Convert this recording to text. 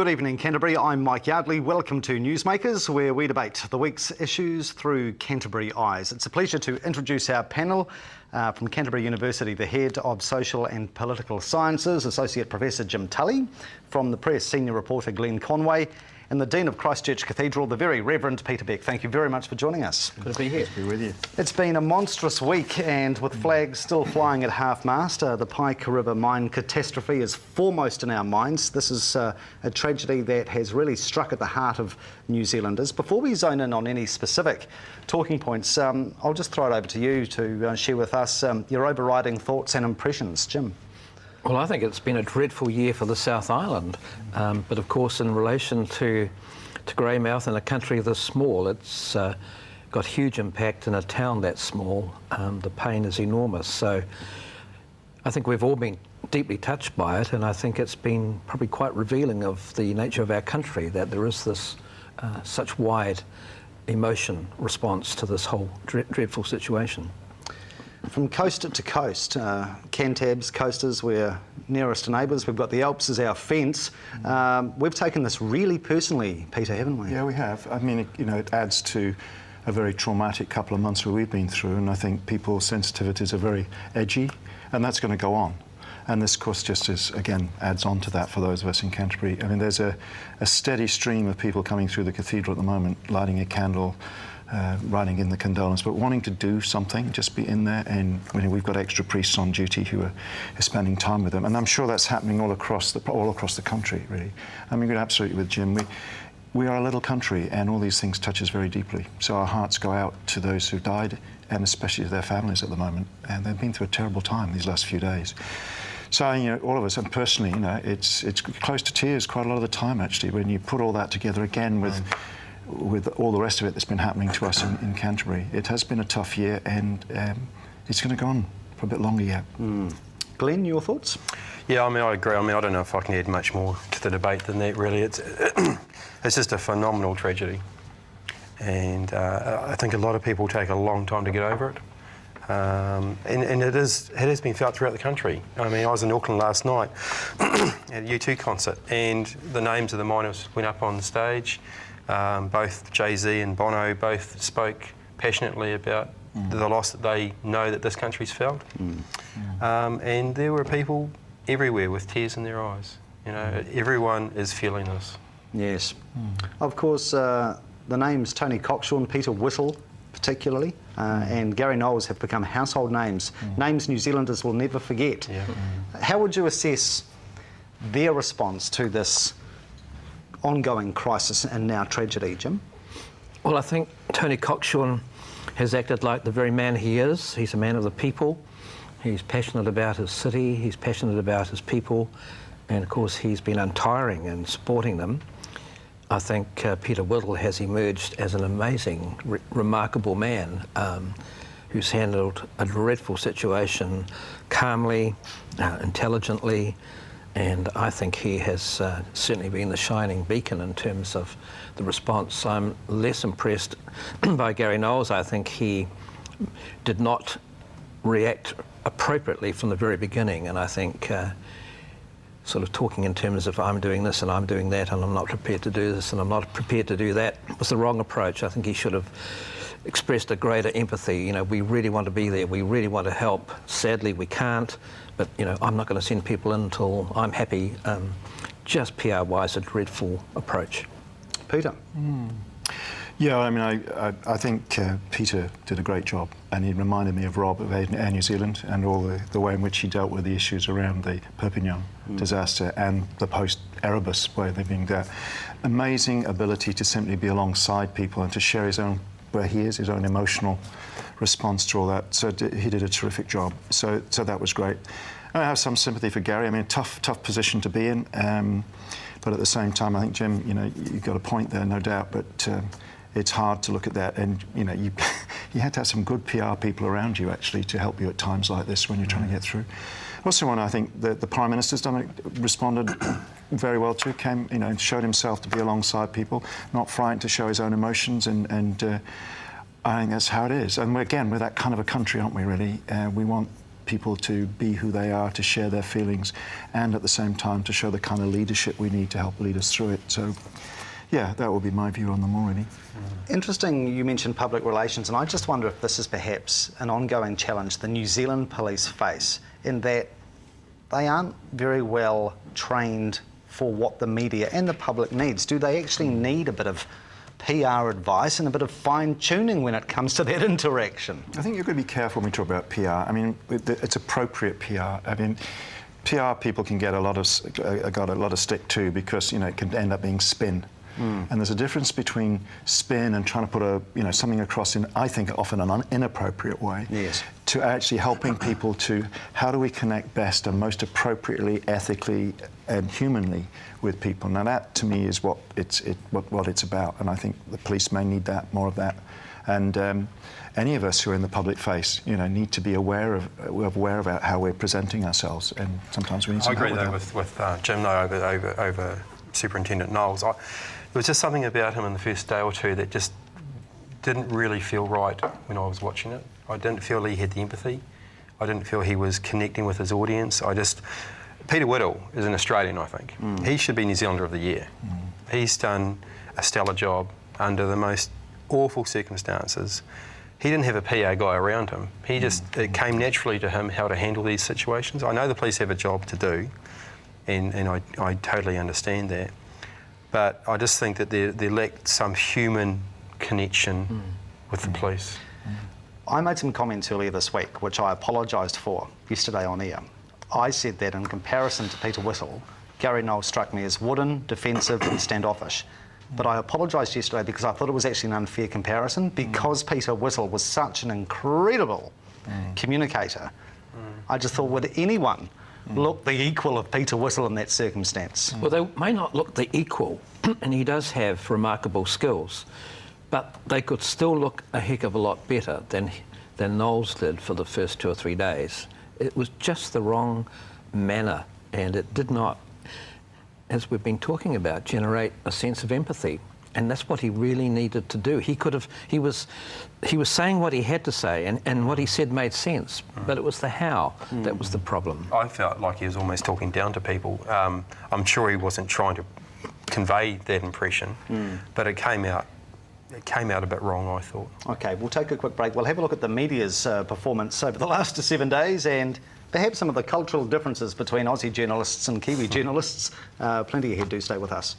Good evening, Canterbury. I'm Mike Yardley. Welcome to NewsMakers, where we debate the week's issues through Canterbury eyes. It's a pleasure to introduce our panel. From Canterbury University, the Head of Social and Political Sciences, Associate Professor Jim Tully; from the Press, Senior Reporter Glenn Conway; and the Dean of Christchurch Cathedral, the very Reverend Peter Beck. Thank you very much for joining us. Good to be here. Good to be with you. It's been a monstrous week, and with flags still flying at half-mast, the Pike River mine catastrophe is foremost in our minds. This is a tragedy that has really struck at the heart of New Zealanders. Before we zone in on any specific talking points, I'll just throw it over to you to share with us your overriding thoughts and impressions. Jim. Well, I think it's been a dreadful year for the South Island, but of course in relation to Greymouth and a country this small, it's got huge impact in a town that small. The pain is enormous, so I think we've all been deeply touched by it, and I think it's been probably quite revealing of the nature of our country, that there is this such wide emotion response to this whole dreadful situation. From coast to coast, Cantabs, coasters, we're nearest neighbours. We've got the Alps as our fence. We've taken this really personally, Peter, haven't we? Yeah, we have. I mean, it adds to a very traumatic couple of months where we've been through, and I think people's sensitivities are very edgy, and that's going to go on. And this, of course, again, adds on to that for those of us in Canterbury. I mean, there's a steady stream of people coming through the cathedral at the moment, lighting a candle, writing in the condolence, but wanting to do something, just be in there. And we've got extra priests on duty who are spending time with them, and I'm sure that's happening all across the country, really. I mean, we're absolutely with Jim. We are a little country, and all these things touch us very deeply. So our hearts go out to those who've died, and especially to their families at the moment. And they've been through a terrible time these last few days. So, all of us, and personally, it's close to tears quite a lot of the time, actually, when you put all that together again with all the rest of it that's been happening to us in Canterbury. It has been a tough year, and it's going to go on for a bit longer yet. Glenn, your thoughts? Yeah, I mean, I agree. I mean, I don't know if I can add much more to the debate than that, really. It's just a phenomenal tragedy. And I think a lot of people take a long time to get over it. And it has been felt throughout the country. I mean, I was in Auckland last night at a U2 concert, and the names of the miners went up on stage. Both Jay-Z and Bono both spoke passionately about the loss that they know that this country's felt. And there were people everywhere with tears in their eyes. Everyone is feeling this. Yes. Of course, the names Tony Cockshaw and Peter Whittle particularly, and Gary Knowles have become household names, names New Zealanders will never forget. How would you assess their response to this ongoing crisis and now tragedy, Jim? Well, I think Tony Cockshaw has acted like the very man he is. He's a man of the people. He's passionate about his city, he's passionate about his people, and of course he's been untiring in supporting them. I think Peter Whittle has emerged as an amazing, remarkable man who's handled a dreadful situation calmly, intelligently, and I think he has certainly been the shining beacon in terms of the response. I'm less impressed by Gary Knowles. I think he did not react appropriately from the very beginning, and I think sort of talking in terms of I'm doing this and I'm doing that and I'm not prepared to do this and I'm not prepared to do that was the wrong approach. I think he should have expressed a greater empathy. We really want to be there, we really want to help. Sadly, we can't, but I'm not going to send people in until I'm happy. Just PR-wise, a dreadful approach. Peter? Yeah, I mean, I think Peter did a great job, and he reminded me of Rob of Air New Zealand and all the way in which he dealt with the issues around the Perpignan disaster and the post-Erebus way of living there. Amazing ability to simply be alongside people and to share his own, where he is, his own emotional response to all that. So he did a terrific job. So that was great. I have some sympathy for Gary. I mean, tough position to be in. But at the same time, I think, Jim, you've got a point there, no doubt. But it's hard to look at that, and you had to have some good PR people around you actually to help you at times like this when you're trying to get through. Also, one I think that the Prime Minister's responded very well to, came, and showed himself to be alongside people, not frightened to show his own emotions, and I think that's how it is. And we're that kind of a country, aren't we? Really, we want people to be who they are, to share their feelings, and at the same time to show the kind of leadership we need to help lead us through it. So, yeah, that would be my view on them already. Interesting, you mentioned public relations, and I just wonder if this is perhaps an ongoing challenge the New Zealand police face, in that they aren't very well trained for what the media and the public needs. Do they actually need a bit of PR advice and a bit of fine-tuning when it comes to that interaction? I think you've got to be careful when we talk about PR. I mean, it's appropriate PR. I mean, PR people can get a lot of stick too, because, you know, it can end up being spin. And there's a difference between spin and trying to put something across in, I think, often an inappropriate way, yes, to actually helping people to how do we connect best and most appropriately, ethically and humanly with people. Now that to me is what it's about, and I think the police may need that, more of that. And any of us who are in the public face, you know, need to be aware about how we're presenting ourselves, and sometimes we need some help with that. I agree though with Jim though over Superintendent Knowles. There was just something about him in the first day or two that just didn't really feel right when I was watching it. I didn't feel he had the empathy. I didn't feel he was connecting with his audience. Peter Whittle is an Australian, I think. He should be New Zealander of the Year. He's done a stellar job under the most awful circumstances. He didn't have a PA guy around him. It came naturally to him how to handle these situations. I know the police have a job to do, and I totally understand that. But I just think that there lacked some human connection with the police. I made some comments earlier this week, which I apologised for yesterday on air. I said that in comparison to Peter Whittle, Gary Knowles struck me as wooden, defensive and standoffish. But I apologised yesterday because I thought it was actually an unfair comparison, because Peter Whittle was such an incredible communicator. I just thought, would anyone look the equal of Peter Whittle in that circumstance? Well, they may not look the equal, and he does have remarkable skills, but they could still look a heck of a lot better than Knowles did for the first 2 or 3 days. It was just the wrong manner, and it did not, as we've been talking about, generate a sense of empathy. And that's what he really needed to do. He was saying what he had to say, and what he said made sense, but it was the how that was the problem. I felt like he was almost talking down to people. I'm sure he wasn't trying to convey that impression, but it came out a bit wrong, I thought. OK, we'll take a quick break. We'll have a look at the media's performance over the last 7 days, and perhaps some of the cultural differences between Aussie journalists and Kiwi journalists. Plenty ahead. Do stay with us.